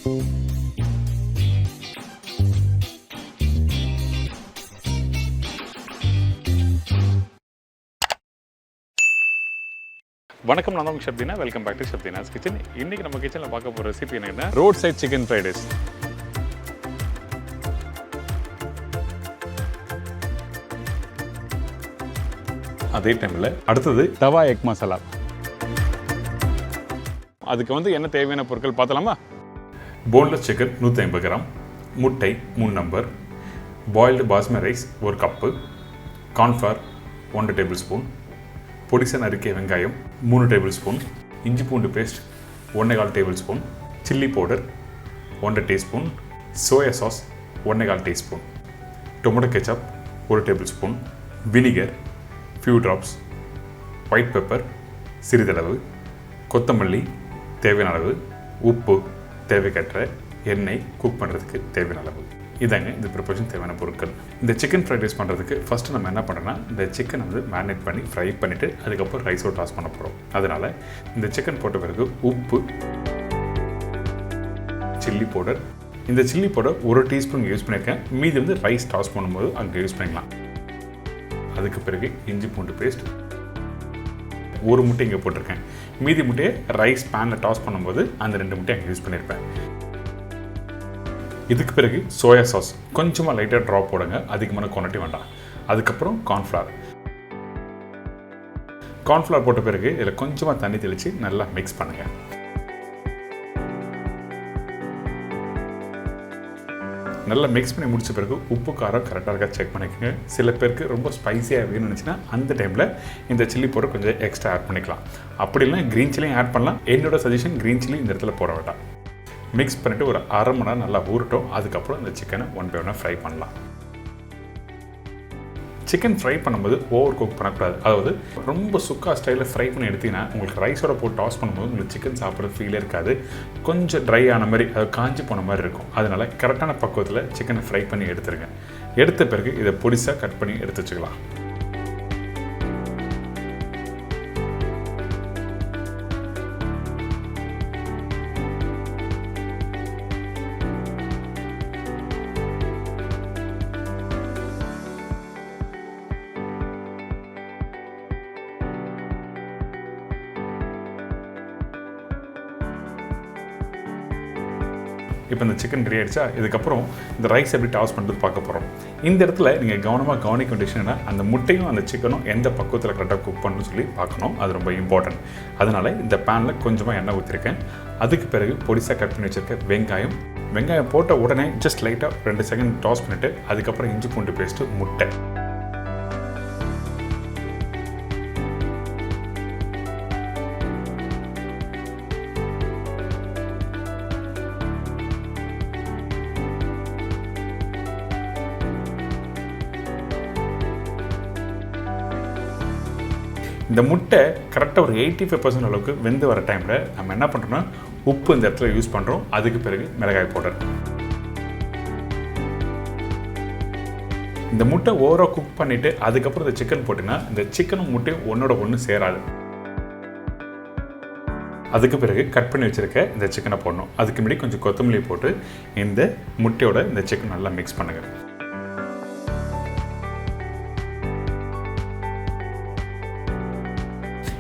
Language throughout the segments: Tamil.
வணக்கம், நான் தான் chef Deena. Welcome back to chef Deena's kitchen. இன்னைக்கு நம்ம கிச்சனில் பார்க்க போகிற ரெசிபி என்னன்னா road side chicken fried rice. அதே டைமில் அடுத்தது தவா எக் மசாலா. அதுக்கு என்ன தேவையான பொருட்கள் பார்த்தலாமா? போன்லெஸ் சிக்கன் 150 கிராம், முட்டை 3 number, boiled basmati rice 1 cup, cornflour 1 tablespoon, பொடிசா நறுக்கிய வெங்காயம் 3 டேபிள் ஸ்பூன், இஞ்சி பூண்டு paste 1.25 tablespoon, chilli powder 1 teaspoon, soya sauce 1.25 teaspoon, tomato ketchup 1 tablespoon, vinegar few drops, white pepper சிறிதளவு, கொத்தமல்லி தேவையான அளவு, உப்பு தேவைக்கேற்ற, எண்ணெய் குக் பண்ணுறதுக்கு தேவையான அளவு. இதாங்க இந்த ப்ரிப்பரேஷன் தேவையான பொருட்கள். இந்த சிக்கன் ஃப்ரைட் ரைஸ் பண்ணுறதுக்கு ஃபஸ்ட்டு நம்ம என்ன பண்ணுறோன்னா, இந்த சிக்கனை மேரினேட் பண்ணி ஃப்ரை பண்ணிவிட்டு அதுக்கப்புறம் ரைஸோடு டாஸ் பண்ண போகிறோம். அதனால் இந்த சிக்கன் போட்ட பிறகு உப்பு, சில்லி பவுடர், இந்த சில்லி பவுடர் 1 டீஸ்பூன் யூஸ் பண்ணியிருக்கேன். மீதி ரைஸ் டாஸ் பண்ணும்போது அங்கே யூஸ் பண்ணிக்கலாம். அதுக்கு பிறகு இஞ்சி பூண்டு பேஸ்ட் 1 முட்டை இங்கே போட்டிருக்கேன். மீதி முட்டையை ரைஸ் பேனில் டாஸ் பண்ணும்போது அந்த 2 முட்டையை அங்கே யூஸ் பண்ணியிருப்பேன். இதுக்கு பிறகு சோயா சாஸ் கொஞ்சமாக லைட்டாக ட்ராப் போடுங்க, அதிகமான குவான்டிட்டி வேண்டாம். அதுக்கப்புறம் கார்ன்ஃப்ளவர் போட்ட பிறகு இதில் கொஞ்சமாக தண்ணி தெளித்து நல்லா மிக்ஸ் பண்ணுங்கள். நல்லா மிக்ஸ் பண்ணி முடிச்ச பிறகு உப்பு காரம் கரெக்டாக இருக்கா செக் பண்ணிக்கோங்க. சில பேருக்கு ரொம்ப ஸ்பைஸியாக வேணும்னு நினச்சின்னா அந்த டைமில் இந்த சில்லி பவுடர் கொஞ்சம் எக்ஸ்ட்ரா ஆட் பண்ணிக்கலாம். அப்படி இல்லைனா க்ரீன் சில்லியும் ஆட் பண்ணலாம். என்னோட சஜஷன் க்ரீன் சில்லி இந்த இடத்துல போட வேண்டாம். மிக்ஸ் பண்ணிவிட்டு ஒரு அரை மணி நேரம் நல்லா ஊறட்டும். அதுக்கப்புறம் இந்த சிக்கனை 1 by 1 ஃப்ரை பண்ணலாம். சிக்கன் ஃப்ரை பண்ணும்போது ஓவர் குக் பண்ணக்கூடாது. அதாவது ரொம்ப சுக்கா ஸ்டைலில் ஃப்ரை பண்ணி எடுத்திங்கன்னா உங்களுக்கு ரைஸோட போட்டு டாஸ் பண்ணும்போது உங்களுக்கு சிக்கன் சாப்பிட்றது ஃபீலே இருக்காது. கொஞ்சம் ட்ரை ஆன மாதிரி, அது காஞ்சி போன மாதிரி இருக்கும். அதனால் கரெக்டான பக்குவத்தில் சிக்கனை ஃப்ரை பண்ணி எடுத்துருங்க. எடுத்த பிறகு இதை பொடிசாக கட் பண்ணி எடுத்து வச்சுக்கலாம். இப்போ இந்த சிக்கன் ரெடி ஆகிடுச்சா? இதுக்கப்புறம் இந்த ரைஸ் எப்படி டாஸ் பண்ணுறது பார்க்க போகிறோம். இந்த இடத்துல நீங்கள் கவனமாக கவனிக்க வேண்டிய விஷயம் என்ன, அந்த முட்டையும் அந்த சிக்கனும் எந்த பக்குவத்தில் கரெக்டாக குக் பண்ணணும்னு சொல்லி பார்க்கணும். அது ரொம்ப இம்பார்ட்டன்ட். அதனால் இந்த பேனில் கொஞ்சமாக எண்ணெய் ஊற்றிருக்கேன். அதுக்கு பிறகு பொடிசாக கட் பண்ணி வச்சுருக்க வெங்காயம் போட்ட உடனே ஜஸ்ட் லைட்டாக 2 செகண்ட் டாஸ் பண்ணிவிட்டு அதுக்கப்புறம் இஞ்சி பூண்டு பேஸ்ட்டு, முட்டை, இந்த முட்டை கரெக்டாக ஒரு 85% அளவுக்கு வெந்து வர டைமில் நம்ம என்ன பண்ணுறோம்னா உப்பு இந்த இடத்துல யூஸ் பண்ணுறோம். அதுக்கு பிறகு மிளகாய் பவுடர். இந்த முட்டை ஓவராக குக் பண்ணிவிட்டு அதுக்கப்புறம் இந்த சிக்கன் போட்டிங்கன்னா இந்த சிக்கனும் முட்டையும் ஒன்றோட ஒன்று சேராது. அதுக்கு பிறகு கட் பண்ணி வச்சுருக்க இந்த சிக்கனை போடணும். அதுக்கு முன்னாடி கொஞ்சம் கொத்தமல்லி போட்டு இந்த முட்டையோட இந்த சிக்கன் நல்லா மிக்ஸ் பண்ணுங்கள்.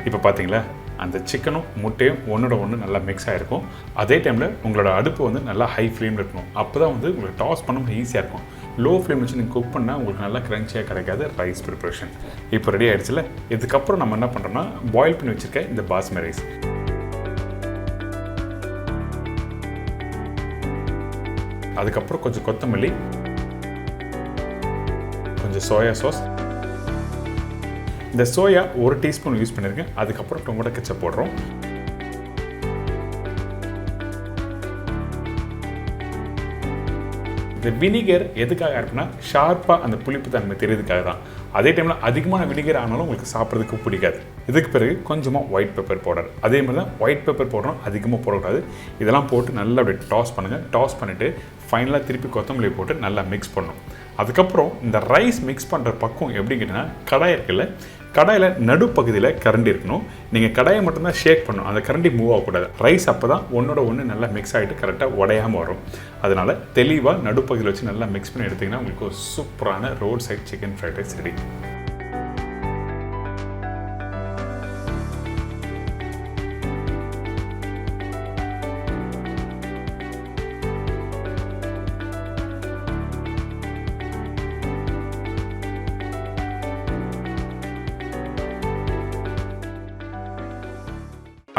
இப்போ பார்த்தீங்களா, அந்த சிக்கனும் முட்டையும் ஒன்றோட ஒன்று நல்லா மிக்ஸ் ஆகிருக்கும். அதே டைமில் உங்களோட அடுப்பு நல்லா ஹை ஃப்ளேமில் இருக்கணும். அப்போ தான் உங்களுக்கு டாஸ் பண்ண ஈஸியாக இருக்கும். லோ ஃப்ளேம் வச்சு நீங்கள் குக் பண்ணால் உங்களுக்கு நல்லா க்ரன்ச்சியாக கிடைக்காது ரைஸ் ப்ரிப்ரேஷன். இப்போ ரெடி ஆகிடுச்சுல. இதுக்கப்புறம் நம்ம என்ன பண்ணுறோன்னா பாயில் பண்ணி வச்சுருக்க இந்த பாஸ்மதி ரைஸ், அதுக்கப்புறம் கொஞ்சம் கொத்தமல்லி, கொஞ்சம் சோயா சாஸ், இந்த சோயா 1 டீஸ்பூன் யூஸ் பண்ணியிருக்கேன். அதுக்கப்புறம் டொமேட்டோ கெச்சப் போடுறோம். இந்த வினிகர் எதுக்காக இருக்குன்னா ஷார்ப்பாக அந்த புளிப்பு தன்மை தெரியுதுக்காக தான். அதே டைமில் அதிகமான வினிகர் ஆனாலும் உங்களுக்கு சாப்பிட்றதுக்கு பிடிக்காது. இதுக்கு பிறகு கொஞ்சமாக ஒயிட் பெப்பர் பவுடர், அதே மாதிரி தான் ஒயிட் பெப்பர் பவுடரும் அதிகமாக போடக்கூடாது. இதெல்லாம் போட்டு நல்லா அப்படியே டாஸ் பண்ணுங்கள். டாஸ் பண்ணிவிட்டு ஃபைனலாக திருப்பி கொத்தமல்லி போட்டு நல்லா மிக்ஸ் பண்ணணும். அதுக்கப்புறம் இந்த ரைஸ் மிக்ஸ் பண்ணுற பக்கம் எப்படி கேட்டிங்கன்னா, கடாய் இருக்குல்ல, கடாயில் நடுப்பகுதியில் கரண்டி இருக்கணும். நீங்கள் கடாயை மட்டும்தான் ஷேக் பண்ணணும், அந்த கரண்டி மூவ் ஆகக்கூடாது. ரைஸ் அப்போ தான் ஒன்றோட ஒன்று நல்லா மிக்ஸ் ஆகிட்டு கரெக்டாக உடையாமல் வரும். அதனால் தெளிவாக நடுப்பகுதியில் வச்சு நல்லா மிக்ஸ் பண்ணி எடுத்திங்கன்னா உங்களுக்கு ஒரு சூப்பரான road side chicken fried rice ready.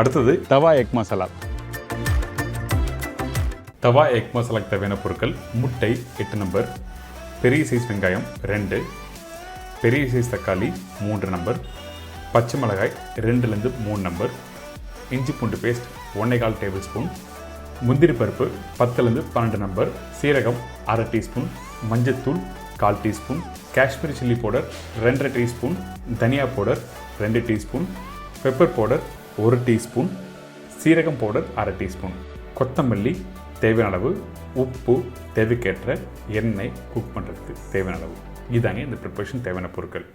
அடுத்தது தவா எக் மசாலா. தவா எக் மசாலாக்கு தேவையான பொருட்கள்: முட்டை 8 நம்பர், பெரிய சைஸ் வெங்காயம் 2, பெரிய சைஸ் தக்காளி 3 நம்பர், பச்சை மிளகாய் 2லேருந்து 3 நம்பர், இஞ்சி பூண்டு பேஸ்ட் 1.25 டேபிள் ஸ்பூன், முந்திரி பருப்பு 10லேருந்து 12 நம்பர், சீரகம் 1/2 டீஸ்பூன், மஞ்சத்தூள் 1/4 teaspoon, Kashmiri chilli powder 2.5 teaspoon, தனியா powder 2 teaspoon, pepper powder 1 teaspoon, சீரகம் பவுடர் 1/2 டீஸ்பூன், கொத்தமல்லி தேவையான அளவு, உப்பு தேவைக்கேற்ற, எண்ணெய் குக் பண்ணுறதுக்கு தேவையான அளவு. இதாங்க இந்த ப்ரிப்பரேஷன் தேவையான பொருட்கள்.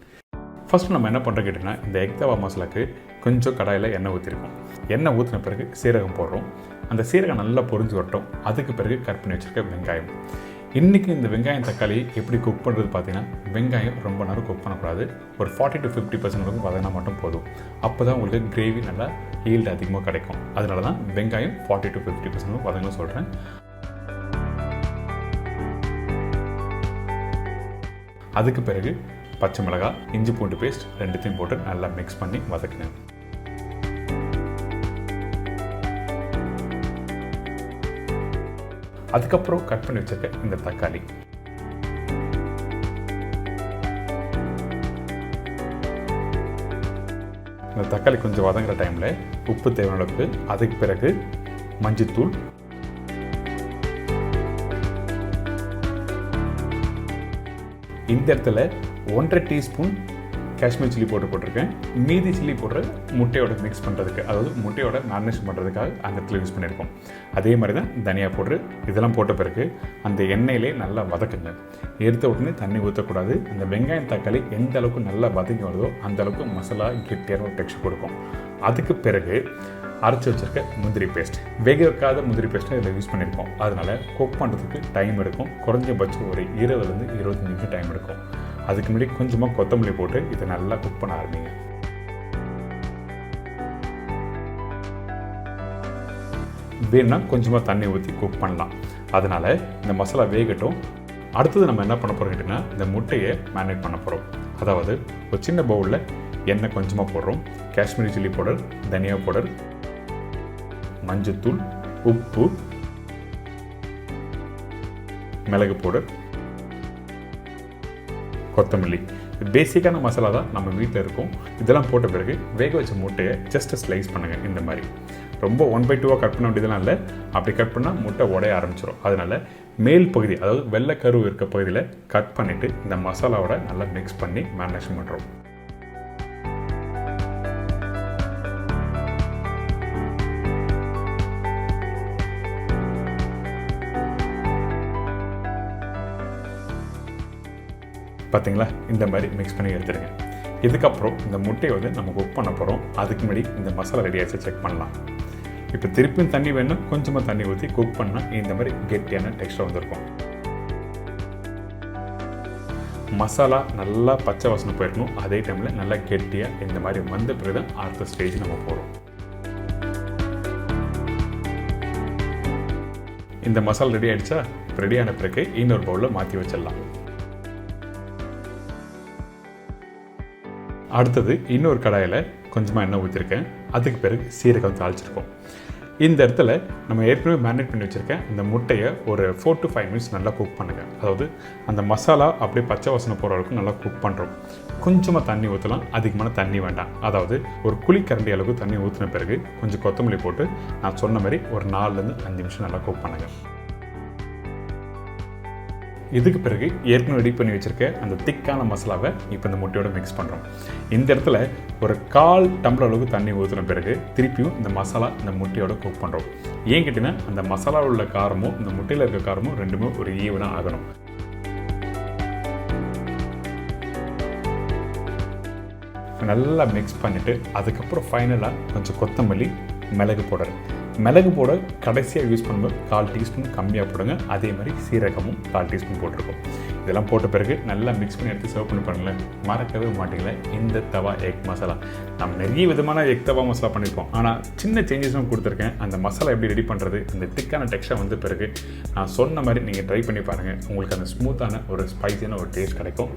ஃபஸ்ட்டு நம்ம என்ன பண்ணுறோம் கேட்டிங்கன்னா, இந்த எக் தவா மசாலாவுக்கு கொஞ்சம் கடாயில் எண்ணெய் ஊற்றிருக்கோம். எண்ணெய் ஊற்றின பிறகு சீரகம் போடுறோம். அந்த சீரகம் நல்லா பொரிஞ்சு வரட்டும். அதுக்கு பிறகு கட் பண்ணி வச்சுருக்க வெங்காயம். இன்றைக்கி இந்த வெங்காயம் தக்காளி எப்படி குக் பண்ணுறது பார்த்தீங்கன்னா, வெங்காயம் ரொம்ப நேரம் குக் பண்ணக்கூடாது. ஒரு 40 to 50% வரைக்கும் வதங்கினா மட்டும் போதும். அப்போ தான் உங்களுக்கு கிரேவி நல்லா ஈல்டு அதிகமாக கிடைக்கும். அதனால தான் வெங்காயம் 40 to 50% வதங்கன்னு சொல்கிறேன். அதுக்கு பிறகு பச்சை மிளகாய், இஞ்சி பூண்டு பேஸ்ட் 2த்தையும் போட்டு நல்லா மிக்ஸ் பண்ணி வதக்குங்க. அதுக்கப்புறம் கட் பண்ணி வச்சிருக்க இந்த தக்காளி, இந்த தக்காளி கொஞ்சம் வதங்குற டைமில் உப்பு தேவையான அளவுக்கு, அதுக்கு பிறகு மஞ்சத்தூள், இந்த இடத்துல 1.5 டீஸ்பூன் காஷ்மீர் சில்லி பவுடர் போட்டிருக்கேன். மீதி சில்லி பவுடர் முட்டையோட மிக்ஸ் பண்ணுறதுக்கு, அதாவது முட்டையோட மேரினேஷன் பண்ணுறதுக்காக அந்த இடத்துல யூஸ் பண்ணியிருக்கோம். அதே மாதிரி தான் தனியா பவுடர். இதெல்லாம் போட்ட பிறகு அந்த எண்ணெயிலே நல்லா வதக்குங்க. எடுத்த உடனே தண்ணி ஊற்றக்கூடாது. அந்த வெங்காயம் தக்காளி எந்த அளவுக்கு நல்லா வதங்கி வருதோ அந்த அளவுக்கு மசாலா கெட்டியான ஒரு டெக்ஸ்சர் கொடுக்கும். அதுக்கு பிறகு அரைச்சி வச்சுருக்க முந்திரி பேஸ்ட், வேக வைக்காத முந்திரி பேஸ்ட்டை இதில் யூஸ் பண்ணியிருக்கோம். அதனால் குக் பண்ணுறதுக்கு டைம் எடுக்கும். குறைஞ்சபட்சம் ஒரு 20லேருந்து 25 நிமிஷம் டைம் எடுக்கும். அதுக்கு முன்னாடி கொஞ்சமாக கொத்தமல்லி போட்டு இதை நல்லா குக் பண்ண ஆரம்பிங்க. வேணும்னா கொஞ்சமாக தண்ணி ஊற்றி குக் பண்ணலாம். அதனால் இந்த மசாலா வேகட்டும். அடுத்தது நம்ம என்ன பண்ண போகிறோம் கேட்டிங்கன்னா, இந்த முட்டையை மேரினேட் பண்ண போகிறோம். அதாவது ஒரு சின்ன பவுலில் எண்ணெய் கொஞ்சமாக போடுறோம். காஷ்மீரி சில்லி பவுடர், தனியா பவுடர், மஞ்சத்தூள், உப்பு, மிளகு பவுடர், கொத்தமல்லி. பேசிக்கான மசாலா தான் நம்ம வீட்டில் இருக்கும். இதெல்லாம் போட்ட பிறகு வேக வச்ச முட்டையை ஜஸ்ட் ஸ்லைஸ் பண்ணுங்கள். இந்த மாதிரி ரொம்ப 1/2 கட் பண்ண வேண்டியதெல்லாம் இல்லை. அப்படி கட் பண்ணால் முட்டை உடைய ஆரம்பிச்சிடும். அதனால் மேல் பகுதி, அதாவது வெள்ளை கரு இருக்க பகுதியில் கட் பண்ணிவிட்டு இந்த மசாலாவோட நல்லா மிக்ஸ் பண்ணி மேரினேஷன் பண்ணுறோம். பார்த்தீங்களா, இந்த மாதிரி மிக்ஸ் பண்ணி எடுத்துடுங்க. இதுக்கப்புறம் இந்த முட்டையை வந்து நம்ம குக் பண்ண போகிறோம். அதுக்கு முன்னாடி இந்த மசாலா ரெடி ஆகிடுச்சு செக் பண்ணலாம். இப்போ திருப்பியும் தண்ணி வேணும், கொஞ்சமாக தண்ணி ஊற்றி குக் பண்ணால் இந்த மாதிரி கெட்டியான டெக்ஸ்டர் வந்திருக்கும். மசாலா நல்லா பச்சை வாசனை போயிடணும். அதே டைமில் நல்லா கெட்டியாக இந்த மாதிரி வந்த பிறகு தான் அடுத்த ஸ்டேஜ் நம்ம போகிறோம். இந்த மசாலா ரெடி ஆகிடுச்சா? ரெடியான பிறகு இன்னொரு பவுலில் மாற்றி வச்சிடலாம். அடுத்தது இன்னொரு கடாயில் கொஞ்சமாக எண்ணெய் ஊற்றிருக்கேன். அதுக்கு பிறகு சீரகம் தாளிச்சிருக்கோம். இந்த இடத்துல நம்ம ஏற்கனவே மேரினேட் பண்ணி வச்சுருக்கேன் இந்த முட்டையை ஒரு 4 to 5 மினிட்ஸ் நல்லா குக் பண்ணுங்கள். அதாவது அந்த மசாலா அப்படியே பச்சை வாசனை போகிற அளவுக்கு நல்லா குக் பண்ணுறோம். கொஞ்சமாக தண்ணி ஊற்றலாம், அதிகமான தண்ணி வேண்டாம். அதாவது ஒரு குழிக்கரண்டி அளவுக்கு தண்ணி ஊற்றின பிறகு கொஞ்சம் கொத்தமல்லி போட்டு நான் சொன்ன மாதிரி ஒரு 4லேருந்து 5 நிமிஷம் நல்லா குக் பண்ணுங்கள். இதுக்கு பிறகு ஏற்கனவே ரெடி பண்ணி வச்சுருக்க அந்த திக்கான மசாலாவை இப்போ இந்த முட்டையோட மிக்ஸ் பண்ணுறோம். இந்த இடத்துல ஒரு 1/4 டம்ளர் அளவுக்கு தண்ணி ஊற்றின பிறகு திருப்பியும் இந்த மசாலா இந்த முட்டையோட குக் பண்ணுறோம். ஏன் கேட்டிங்கன்னா அந்த மசாலாவில் உள்ள காரமும் இந்த முட்டையில் இருக்க காரமும் ரெண்டுமே ஒரு ஈவனாக ஆகணும். நல்லா மிக்ஸ் பண்ணிவிட்டு அதுக்கப்புறம் ஃபைனலாக கொஞ்சம் கொத்தமல்லி, மிளகு பவுடர் கடைசியாக யூஸ் பண்ணும்போது 1/4 டீஸ்பூன் கம்மியாக போடுங்க. அதே மாதிரி சீரகமும் 1/4 டீஸ்பூன் போட்டிருக்கோம். இதெல்லாம் போட்ட பிறகு நல்லா மிக்ஸ் பண்ணி எடுத்து சர்வ் பண்ணி பாருங்களேன். மறக்கவே மாட்டீங்களே இந்த தவா எக் மசாலா. நம்ம நிறைய விதமான எக் தவா மசாலா பண்ணியிருப்போம், ஆனால் சின்ன சேஞ்சஸும் கொடுத்துருக்கேன். அந்த மசாலா எப்படி ரெடி பண்ணுறது, அந்த திக்கான டெக்ஸ்சர் வந்த பிறகு நான் சொன்ன மாதிரி நீங்கள் ட்ரை பண்ணி பாருங்கள். உங்களுக்கு அந்த ஸ்மூத்தான ஒரு ஸ்பைசியான ஒரு டேஸ்ட் கிடைக்கும்.